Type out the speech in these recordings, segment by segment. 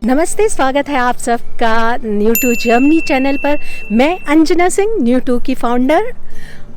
नमस्ते, स्वागत है आप सबका न्यू टू जर्मनी चैनल पर। मैं अंजना सिंह, न्यू टू की फाउंडर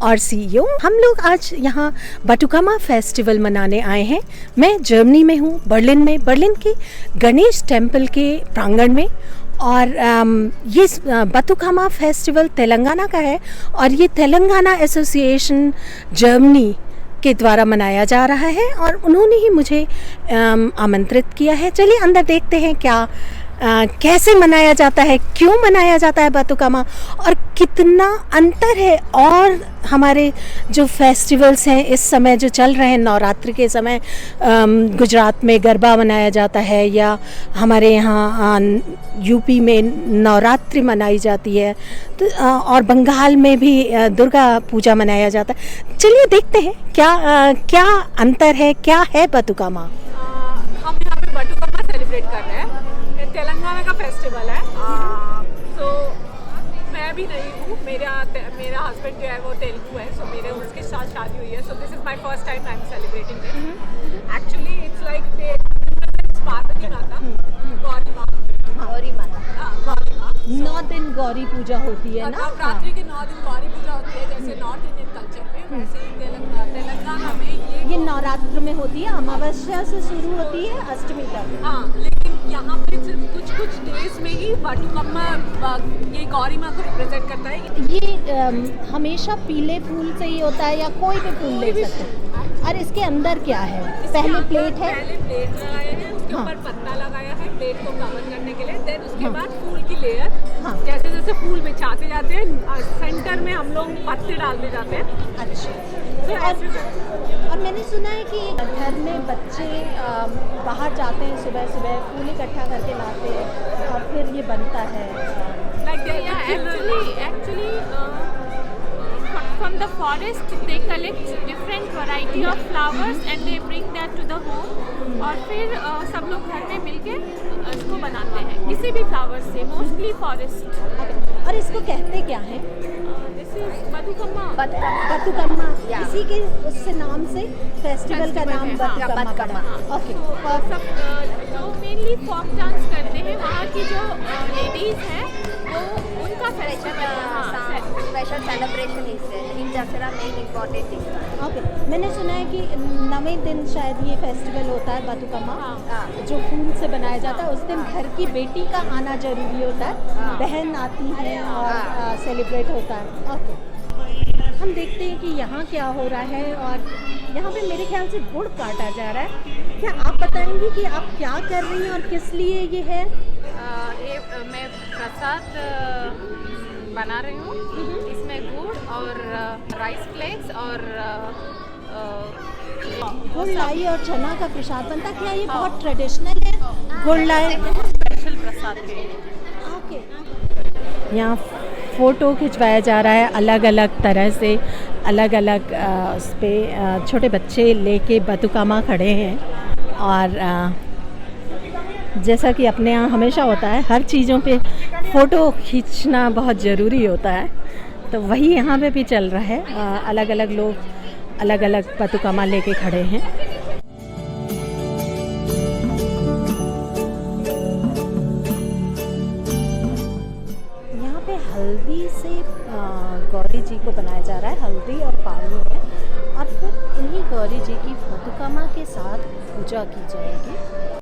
और सीईओ। हम लोग आज यहाँ बाथुकामा फेस्टिवल मनाने आए हैं। मैं जर्मनी में हूँ, बर्लिन में, बर्लिन के गणेश टेम्पल के प्रांगण में। और ये बाथुकामा फेस्टिवल तेलंगाना का है और ये तेलंगाना एसोसिएशन जर्मनी के द्वारा मनाया जा रहा है और उन्होंने ही मुझे आमंत्रित किया है। चलिए अंदर देखते हैं क्या कैसे मनाया जाता है, क्यों मनाया जाता है बाथुकामा और कितना अंतर है और हमारे जो फेस्टिवल्स हैं इस समय जो चल रहे हैं। नवरात्रि के समय गुजरात में गरबा मनाया जाता है या हमारे यहाँ यूपी में नवरात्रि मनाई जाती है, तो और बंगाल में भी दुर्गा पूजा मनाया जाता है। चलिए देखते हैं क्या अंतर है, क्या है बाथुकामा। हम यहाँ पे बाथुकामा सेलिब्रेट कर रहे हैं। तेलंगाना का फेस्टिवल है। तो मैं भी नहीं हूँ, मेरा हस्बैंड जो है वो तेलुगु है, सो मेरे उसके साथ शादी हुई है। So this is my first time I am celebrating this. Actually it's like Parvati माता, गौरी माता। 9 दिन गौरी पूजा होती है ना। नवरात्रि के 9 दिन गौरी पूजा होती है, जैसे नॉर्थ इंडियन कल्चर में, वैसे ही तेलंगाना में ये नवरात्र में होती है। अमावस्या से शुरू होती है अष्टमी तक। हाँ, लेकिन यहाँ पे सिर्फ कुछ डेज में ही बाथुकामा ये गौरी माँ को रिप्रेजेंट करता है। ये हमेशा पीले फूल से ही होता है या कोई भी फूल ले सकते हैं? और इसके अंदर क्या है? पहले प्लेट है, पहले प्लेट लगाया है, उसके ऊपर पत्ता लगाया है प्लेट को कवर करने के लिए। देन उसके बाद फूल की लेयर, जैसे जैसे फूल बिछाते जाते हैं, सेंटर में हम लोग पत्ते डालते जाते हैं। अच्छा। और मैंने सुना है कि घर में बच्चे बाहर जाते हैं, सुबह सुबह फूल इकट्ठा करके लाते हैं और फिर ये बनता है। Actually, from the forest they collect different variety of flowers and they bring that to the home और फिर सब लोग घर में मिलके इसको बनाते हैं किसी भी फ्लावर से, मोस्टली फॉरेस्ट। और इसको कहते क्या है? This is बाथुकामा। बाथुकामा, इसी के उससे नाम से फेस्टिवल का नाम बाथुकामा। ओके। सब जो मेनली फोक डांस करते हैं वहाँ की जो लेडीज हैं वो उनका special celebration in Dussehra main important thing. Okay. मैंने सुना है कि 9वें दिन शायद ये फेस्टिवल होता है बाथुकामा, जो फूल से बनाया जाता है। उस दिन घर की बेटी का आना जरूरी होता है, बहन आती है और सेलिब्रेट होता है। ओके। हम देखते हैं कि यहाँ क्या हो रहा है और यहाँ पे मेरे ख्याल से गुड़ काटा जा रहा है। क्या आप बताएंगी कि आप क्या कर रही हैं और किस लिए ये है? ये मैं प्रसाद बना रही हूँ। इसमें गुड़ और राइस फ्लेक्स और गुड़ लाई और चना का प्रसाद बनता। क्या ये बहुत ट्रेडिशनल है? गुड़ लाई स्पेशल प्रसाद है। ओके। यहाँ फ़ोटो खिंचवाया जा रहा है अलग अलग तरह से, अलग अलग उस पर छोटे बच्चे लेके बाथुकामा खड़े हैं। और जैसा कि अपने यहाँ हमेशा होता है, हर चीज़ों पे फ़ोटो खींचना बहुत ज़रूरी होता है, तो वही यहाँ पे भी चल रहा है। अलग अलग लोग अलग अलग बाथुकामा लेके खड़े हैं। यहाँ पे हल्दी से गौरी जी को बनाया जा रहा है, हल्दी और पानी है, और फिर इन्हीं गौरी जी की बाथुकामा के साथ पूजा की जाएगी।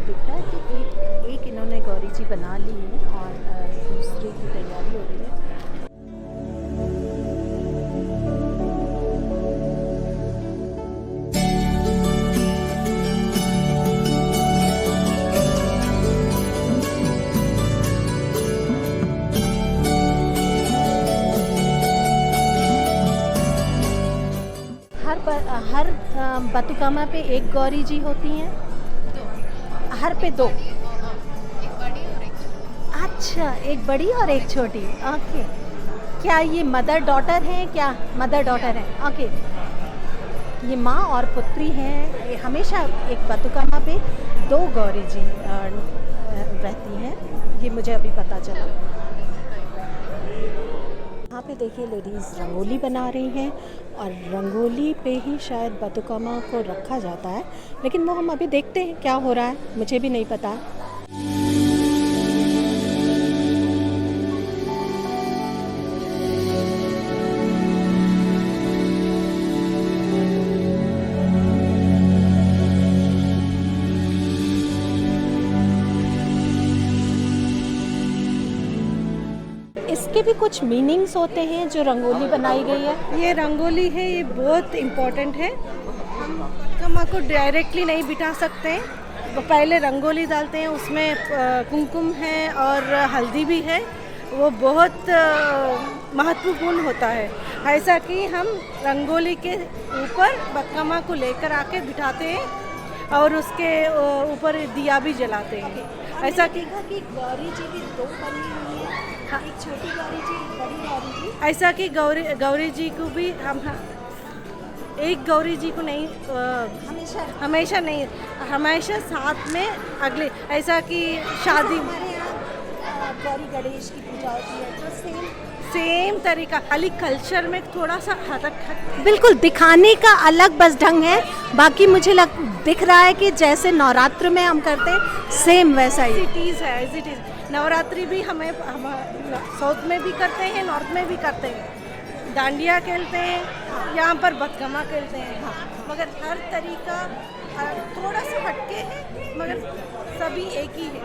दिख रहा है कि एक इन्होंने गौरी जी बना ली है और दूसरे की तैयारी हो रही है। हर बतुकामा पे एक गौरी जी होती हैं? हर पे दो? अच्छा, एक बड़ी और एक छोटी। ओके, क्या ये मदर डॉटर हैं? क्या मदर डॉटर हैं? ओके, ये माँ और पुत्री हैं। ये हमेशा एक बतुकामा पे दो गौरी जी रहती हैं, ये मुझे अभी पता चला। यहाँ पे देखिए लेडीज़ रंगोली बना रही हैं और रंगोली पे ही शायद बतुकामा को रखा जाता है, लेकिन वो हम अभी देखते हैं क्या हो रहा है, मुझे भी नहीं पता। इसके भी कुछ मीनिंग्स होते हैं जो रंगोली बनाई गई है? ये रंगोली है, ये बहुत इम्पोर्टेंट है। हम बतुकामा को डायरेक्टली नहीं बिठा सकते हैं, वो पहले रंगोली डालते हैं, उसमें कुमकुम है और हल्दी भी है, वो बहुत महत्वपूर्ण होता है। ऐसा कि हम रंगोली के ऊपर बतुकामा को लेकर आके बिठाते हैं और उसके ऊपर दिया भी जलाते हैं। ऐसा कि गौरी जी भी दो बनी हुई है, एक छोटी गौरी जी, एक बड़ी गौरी जी। ऐसा कि गौरी जी को भी हम एक गौरी जी को नहीं हमेशा नहीं, हमेशा साथ में अगले, ऐसा कि शादी हमारे यहाँ गौरी गणेश की पूजा होती है तो सेम तरीका, खाली कल्चर में थोड़ा सा हटक बिल्कुल दिखाने का अलग बस ढंग है। बाकी मुझे दिख रहा है कि जैसे नवरात्र में हम करते हैं सेम वैसा ही एज इट इज़। नवरात्रि भी हम साउथ में भी करते हैं, नॉर्थ में भी करते हैं, डांडिया खेलते हैं, यहाँ पर बतुकामा खेलते हैं। मगर हर तरीका थोड़ा सा हटके है, मगर सभी एक ही है।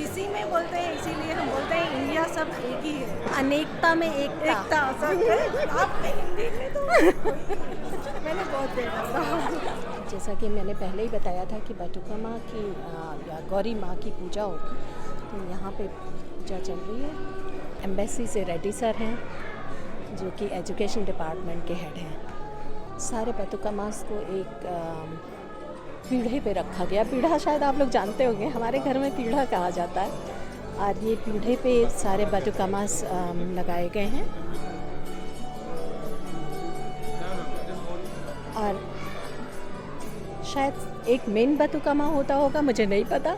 इसी में बोलते हैं, इसीलिए हम बोलते हैं इंडिया सब एक ही है, अनेकता में एकता। सब है। आपने हिंदी में तो मैंने बहुत देखा। जैसा कि मैंने पहले ही बताया था कि बतुकामा की या गौरी माँ की पूजा होगी, तो यहाँ पे पूजा चल रही है। एम्बेसी से रेड्डी सर हैं जो कि एजुकेशन डिपार्टमेंट के हेड हैं। सारे बतुकामास को एक पीढ़े पे रखा गया। पीढ़ा शायद आप लोग जानते होंगे, हमारे घर में पीढ़ा कहा जाता है, और ये पीढ़े पे सारे बतुकामास लगाए गए हैं। और शायद एक मेन बतुकामा होता होगा, मुझे नहीं पता,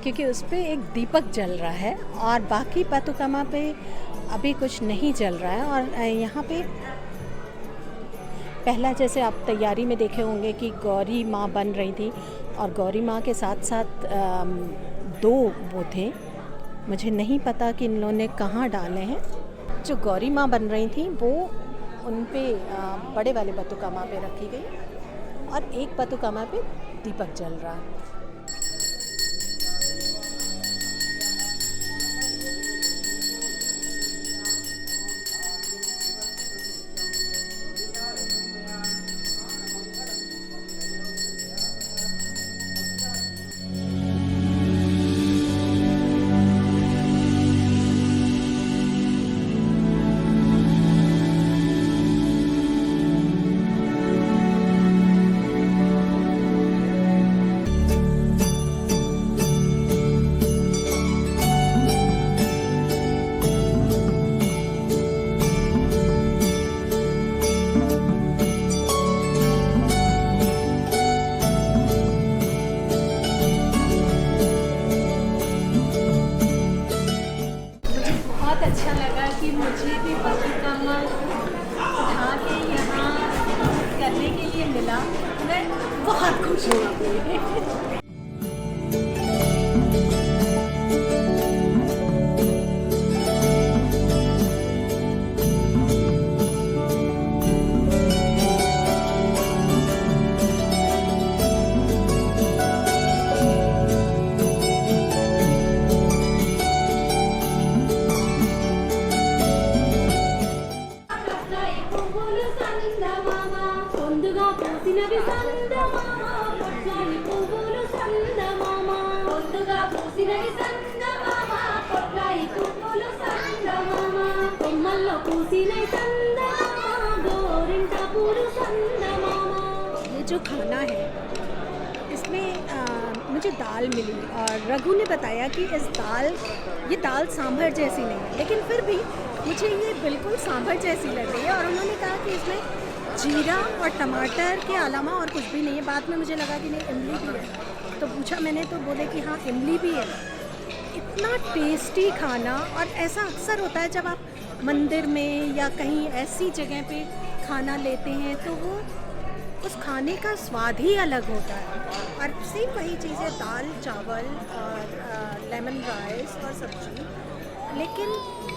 क्योंकि उस पर एक दीपक जल रहा है और बाकी बतुकामा पे अभी कुछ नहीं जल रहा है। और यहाँ पे पहला जैसे आप तैयारी में देखे होंगे कि गौरी माँ बन रही थी और गौरी माँ के साथ साथ दो वो थे, मुझे नहीं पता कि इन लोगों ने कहाँ डाले हैं। जो गौरी माँ बन रही थी वो उन पे बड़े वाले बतुकामा पे रखी गई और एक बतुकामा पे दीपक जल रहा है। अच्छा लगा कि मुझे भी बतुकामा उठा के यहाँ करने के लिए मिला, मैं बहुत खुश हुई। जो खाना है इसमें मुझे दाल मिली और रघु ने बताया कि ये दाल सांभर जैसी नहीं है, लेकिन फिर भी मुझे ये बिल्कुल सांभर जैसी लग रही है। और उन्होंने कहा कि इसमें जीरा और टमाटर के अलावा और कुछ भी नहीं है। बाद में मुझे लगा कि नहीं इमली भी है, तो पूछा मैंने तो बोले कि हाँ इमली भी है। इतना टेस्टी खाना, और ऐसा अक्सर होता है जब आप मंदिर में या कहीं ऐसी जगह पे खाना लेते हैं तो वो उस खाने का स्वाद ही अलग होता है। और सेम वही चीज़ है, दाल चावल और लेमन राइस और सब्जी, लेकिन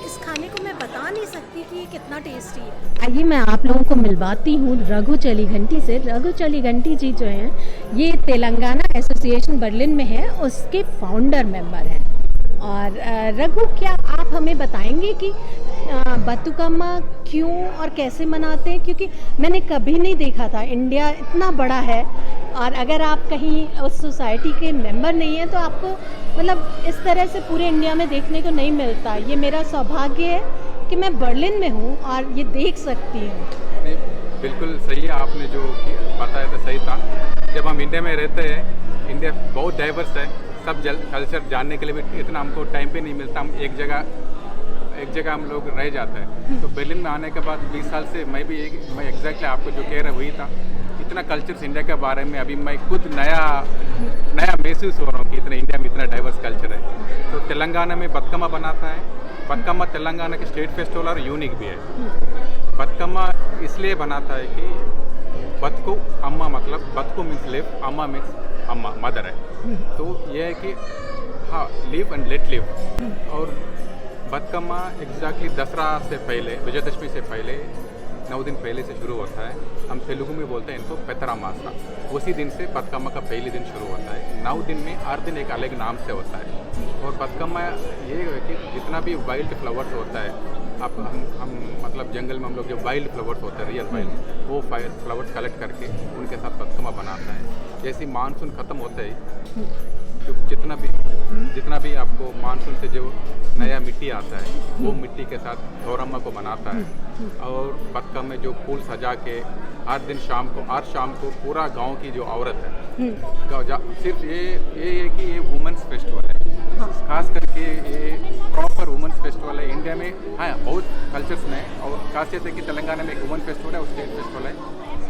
इस खाने को मैं बता नहीं सकती कि ये कितना टेस्टी है। आइए मैं आप लोगों को मिलवाती हूँ रघु चलीघंटी से। रघु चलीघंटी जी जो हैं ये तेलंगाना एसोसिएशन बर्लिन में है, उसके फाउंडर मेंबर हैं। और रघु, क्या आप हमें बताएंगे कि बतुकम्मा क्यों और कैसे मनाते हैं? क्योंकि मैंने कभी नहीं देखा था, इंडिया इतना बड़ा है और अगर आप कहीं उस सोसाइटी के मेंबर नहीं हैं तो आपको मतलब इस तरह से पूरे इंडिया में देखने को नहीं मिलता। ये मेरा सौभाग्य है कि मैं बर्लिन में हूँ और ये देख सकती हूँ। बिल्कुल सही है, आपने जो बताया था सही था। जब हम इंडिया में रहते हैं, इंडिया बहुत डाइवर्स है, सब कल्चर जानने के लिए भी इतना हमको टाइम पे नहीं मिलता। हम एक जगह हम लोग रह जाते हैं। तो बर्लिन में आने के बाद 20 साल से मैं एग्जैक्टली आपको जो कह रहा वही था। इतना कल्चर्स इंडिया के बारे में अभी मैं खुद नया महसूस हो रहा हूँ कि इतना इंडिया में इतना डाइवर्स कल्चर है। तो तेलंगाना में बतकम्मा बनाता है। बतकम्मा तेलंगाना के स्टेट फेस्टिवल और यूनिक भी है। बतकम्मा इसलिए बनाता है कि बतको अम्मा, मतलब बतको मीन्स लिव, अम्मा मीन्स अम्मा, मदर है। तो ये है कि हाँ, लिव एंड लेट लिव। और बतकम्मा एग्जैक्टली दसरा से पहले, विजयदशमी से पहले 9 दिन पहले से शुरू होता है। हम तेलुगु में बोलते हैं इनको पेतरा मासा। उसी दिन से बतकम्मा का पहले दिन शुरू होता है। 9 दिन में हर दिन एक अलग नाम से होता है। और बतकम्मा ये है कि जितना भी वाइल्ड फ्लावर्स होता है, आप हम मतलब जंगल में हम लोग जो वाइल्ड फ्लावर्स होते हैं, रियल वाइल्ड, वो फ्लावर्स कलेक्ट करके उनके साथ बतकम्मा बनाता है। जैसे मानसून ख़त्म होता है, जो जितना भी आपको मानसून से जो नया मिट्टी आता है, वो मिट्टी के साथ गौरम्मा को बनाता है। और बतकम्मा में जो फूल सजा के हर दिन शाम को पूरा गांव की जो औरत है, सिर्फ ये है कि ये वुमेंस फेस्टिवल है। खास करके ये प्रॉपर वुमेंस फेस्टिवल है। इंडिया में हाँ बहुत कल्चर्स में, और खासियत है कि तेलंगाना में एक वुमेन फेस्टिवल है और स्टेट फेस्टिवल है।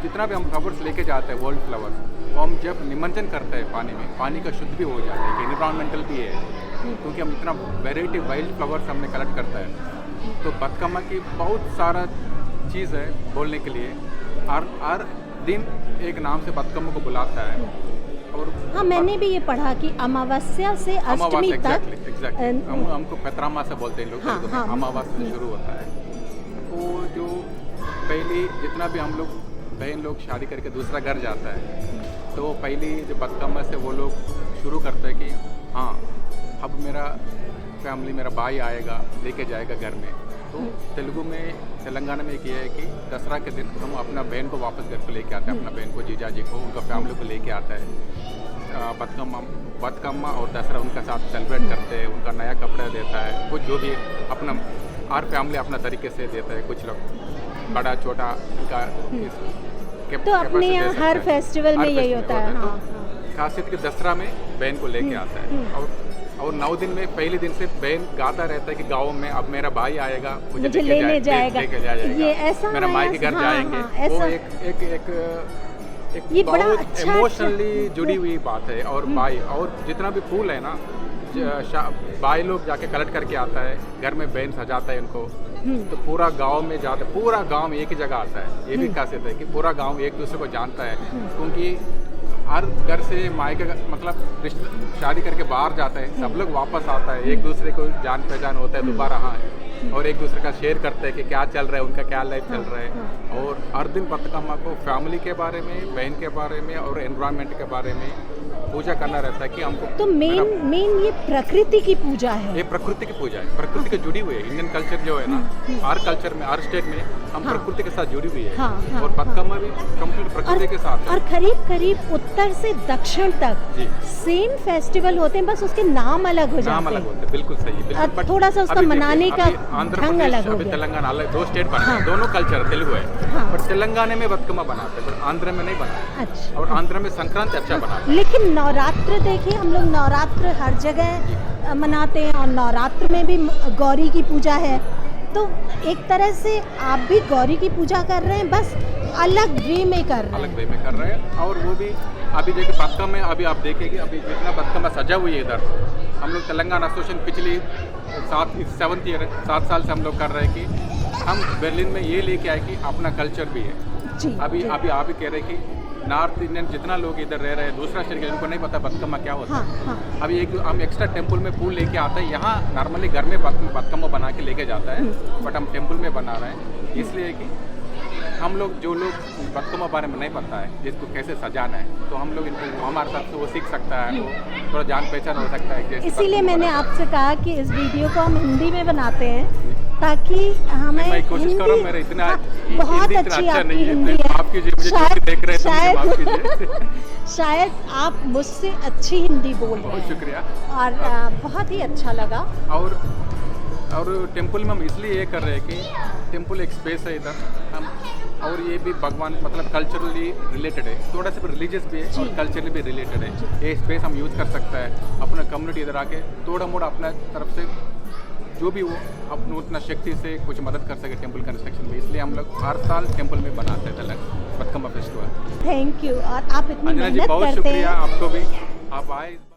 जितना भी हम फ्लावर्स लेके जाते हैं, वर्ल्ड फ्लावर्स, वो हम जब निमंत्रण करते हैं पानी में, पानी का शुद्ध भी हो जाता है, कि एनवायरमेंटल भी है, क्योंकि हम इतना वेराइटी वाइल्ड फ्लावर्स हमने कलेक्ट करता है। तो बतकम्मा की बहुत सारा चीज़ है बोलने के लिए। हर दिन एक नाम से बतकम्मा को बुलाता है। और हाँ, मैंने भी ये पढ़ा कि अमावस्या से अष्टमी तक हमको पेतरामा से बोलते हैं लोग। हाँ, अमावस्या से शुरू होता है। वो जो पहली जितना भी हम लोग बहन लोग शादी करके दूसरा घर जाता है, तो पहली जो बतकम्मा से वो लोग शुरू करते हैं कि हाँ अब मेरा फैमिली, मेरा भाई आएगा, लेके जाएगा घर में। तो तेलंगाना में ये है कि दसरा के दिन हम अपना बहन को वापस घर को लेके आते हैं, अपना बहन को, जीजा जी को, उनका फैमिली को लेके आता है। बतकम्मा और दसरा उनका साथ सेलिब्रेट करते हैं। उनका नया कपड़ा देता है, कुछ जो भी अपना हर फैमिली अपना तरीके से देता है। कुछ लोग बड़ा छोटा उनका तो अपने यहाँ हर फेस्टिवल में यही होता है। हाँ, खासियत कि दसरा में बहन को लेके आता है। और 9 दिन में पहले दिन से बहन गाता रहता है कि गाँव में अब मेरा भाई आएगा, मुझे लेके जाएगा, ये ऐसा मेरा माई के घर जाएंगे। वो एक बहुत इमोशनली जुड़ी हुई बात है। और भाई और जितना भी फूल है ना, भाई लोग जाके कलेक्ट करके आता है, घर में बहन सजाता है उनको। तो पूरा गांव में जाता है, पूरा गांव एक ही जगह आता है। ये भी खासियत है कि पूरा गांव एक दूसरे को जानता है, क्योंकि हर घर से मायके मतलब शादी करके बाहर जाता है, सब लोग वापस आता है, एक दूसरे को जान पहचान होता है दोबारा। हाँ, और एक दूसरे का शेयर करते हैं कि क्या चल रहा है, उनका क्या लाइफ चल रहा है। और हर दिन बतकम्मा को फैमिली के बारे में, बहन के बारे में और एनवायरनमेंट के बारे में पूजा करना रहता है कि हमको। तो मेन ये प्रकृति की पूजा है। ये प्रकृति की पूजा है, प्रकृति के जुड़ी हुई है। इंडियन कल्चर जो है ना, हर कल्चर में, हर स्टेट में हम प्रकृति के साथ जुड़ी हुई है। और बतकम्मा भी कंप्लीट प्रकृति के साथ है। और करीब उत्तर से दक्षिण तक सेम फेस्टिवल होते हैं, बस उसके नाम अलग हो जाते हैं। नाम अलग होते हैं, बिल्कुल सही है। थोड़ा सा उसका मनाने का आंध्र ढंग प्रदेश अलग हो अभी गया। तेलंगाना अलग, 2 स्टेट बने हैं। हाँ। दोनों कल्चर तेलुगु है, हाँ। पर तेलंगाना में बतकमा बनाते हैं, पर आंध्र में नहीं बनाते। अच्छा। और आंध्र में संक्रांति अच्छा बनाते लेकिन नवरात्र देखिए, हम लोग नवरात्र हर जगह मनाते हैं और नवरात्र में भी गौरी की पूजा है, तो एक तरह से आप भी गौरी की पूजा कर रहे हैं, बस अलग वे में कर हैं, रहे अलग हैं। वे में कर रहे हैं। और वो भी अभी देखिए बतकमा में अभी आप देखेंगे अभी जितना बतकमा सजा हुई है इधर, हम लोग तेलंगाना एसोसिएशन पिछली 7th ईयर 7 साल से हम लोग कर रहे हैं कि हम बर्लिन में ये लेके आए कि अपना कल्चर भी है। जी अभी जी। अभी आप ही कह रहे हैं कि नॉर्थ इंडियन जितना लोग इधर रह रहे हैं, दूसरा शहर के उनको नहीं पता बतकमा क्या होता हाँ है। हाँ। अभी एक हम एक्स्ट्रा टेंपल में फूल लेके आते हैं, यहाँ नॉर्मली घर में बतकमा बना के लेके जाता है, बट हम टेंपल में बना रहे हैं, इसलिए कि हम लोग जो लोग बतकमा बारे में नहीं पता है जिसको कैसे सजाना है, तो हम लोग इनको हमारे साथ से वो सीख सकता है, तो थोड़ा जान पहचान हो सकता है। जैसे इसीलिए बतकमा मैंने बनाते हैं। आपसे कहा कि इस वीडियो को हम हिंदी में बनाते हैं, ताकि हमें मैं कोशिश कर रहा हूँ, हिंदी- मेरा इतना हाँ, हिंदी बहुत इतना अच्छी अच्छा आपकी नहीं है, हिंदी तो है। माफ कीजिए, मुझे जो भी देख रहे हैं तो मुझे माफ कीजिए। शायद आप मुझसे अच्छी हिंदी बोल रहे बहुत हैं शुक्रिया। और बहुत ही अच्छा लगा। और टेंपल में हम इसलिए ये कर रहे हैं कि टेंपल एक स्पेस है इधर, हम और ये भी भगवान मतलब कल्चरली रिलेटेड है, थोड़ा सा रिलीजियस भी है और कल्चरली भी रिलेटेड है। ये स्पेस हम यूज़ कर सकता है, अपना कम्युनिटी इधर आके थोड़ा मोड़ा अपना तरफ से जो भी वो अपने उतना शक्ति से कुछ मदद कर सके टेंपल कंस्ट्रक्शन में, इसलिए हम लोग हर साल टेंपल में बनाते हैं बतकमा फेस्टिवल। Thank you. और आप इतनी अंजना जी मेहनत बहुत करते शुक्रिया, हैं। आपको भी, आप आए।